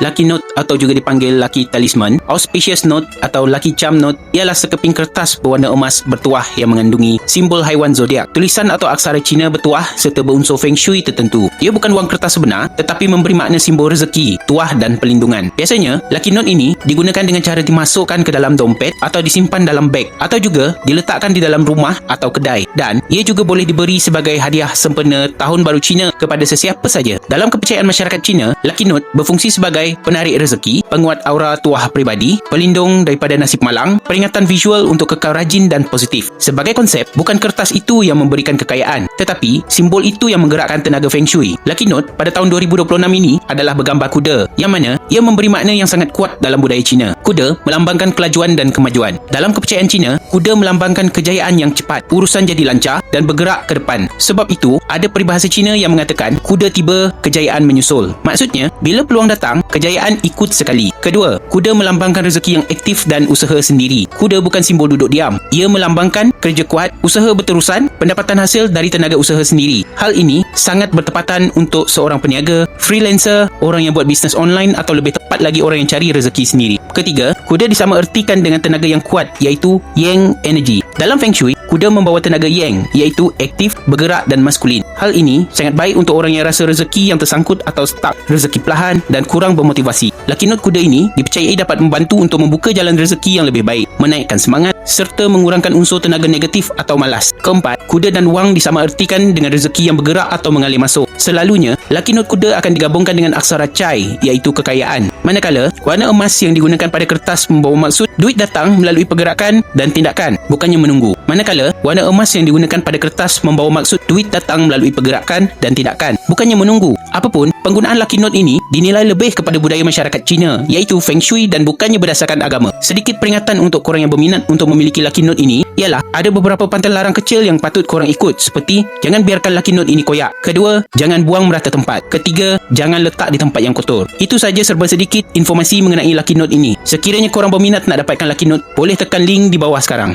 Lucky note atau juga dipanggil lucky talisman, auspicious note atau lucky charm note ialah sekeping kertas berwarna emas bertuah yang mengandungi simbol haiwan zodiak, tulisan atau aksara Cina bertuah serta berunsur feng shui tertentu. Ia bukan wang kertas sebenar tetapi memberi makna simbol rezeki, tuah dan perlindungan. Biasanya, lucky note ini digunakan dengan cara dimasukkan ke dalam dompet atau disimpan dalam beg atau juga diletakkan di dalam rumah atau kedai, dan ia juga boleh diberi sebagai hadiah sempena Tahun Baru Cina kepada sesiapa saja. Dalam kepercayaan masyarakat Cina, lucky note berfungsi sebagai penarik rezeki, penguat aura tuah pribadi, pelindung daripada nasib malang, peringatan visual untuk kekal rajin dan positif. Sebagai konsep, bukan kertas itu yang memberikan kekayaan, tetapi simbol itu yang menggerakkan tenaga feng shui. Lucky note pada tahun 2026 ini adalah bergambar kuda, yang mana ia memberi makna yang sangat kuat dalam budaya Cina. Kuda melambangkan kelajuan dan kemajuan. Dalam kepercayaan Cina, kuda melambangkan kejayaan yang cepat, urusan jadi lancar dan bergerak ke depan. Sebab itu, ada peribahasa Cina yang mengatakan kuda tiba, kejayaan menyusul. Maksudnya, bila peluang datang, kejayaan ikut sekali. Kedua, kuda melambangkan rezeki yang aktif dan usaha sendiri. Kuda bukan simbol duduk diam. Ia melambangkan kerja kuat, usaha berterusan, pendapatan hasil dari tenaga usaha sendiri. Hal ini sangat bertepatan untuk seorang peniaga, freelancer, orang yang buat bisnes online atau lebih tepat lagi orang yang cari rezeki sendiri. Ketiga, kuda disamaertikan dengan tenaga yang kuat, iaitu yang energy. Dalam feng shui, kuda membawa tenaga yang, iaitu aktif, bergerak dan maskulin. Hal ini sangat baik untuk orang yang rasa rezeki yang tersangkut atau stuck, rezeki perlahan dan kurang bermotivasi. Lucky note kuda ini dipercayai dapat membantu untuk membuka jalan rezeki yang lebih baik, menaikkan semangat serta mengurangkan unsur tenaga negatif atau malas. Keempat, kuda dan wang disamaertikan dengan rezeki yang bergerak atau mengalir masuk. Selalunya, lucky note kuda akan digabungkan dengan aksara cai, iaitu kekayaan. Manakala, warna emas yang digunakan pada kertas membawa maksud duit datang melalui pergerakan dan tindakan, bukannya menunggu. Manakala, warna emas yang digunakan pada kertas membawa maksud duit datang melalui pergerakan dan tindakan, bukannya menunggu. Apapun, penggunaan lucky note ini dinilai lebih kepada budaya masyarakat Cina, iaitu feng shui dan bukannya berdasarkan agama. Sedikit peringatan untuk korang yang berminat untuk memiliki lucky note ini ialah ada beberapa pantang larang kecil yang patut korang ikut, seperti jangan biarkan lucky note ini koyak. Kedua, jangan buang merata tempat. Ketiga, jangan letak di tempat yang kotor. Itu saja serba sedikit informasi mengenai lucky note ini. Sekiranya korang berminat nak dapatkan lucky note, boleh tekan link di bawah sekarang.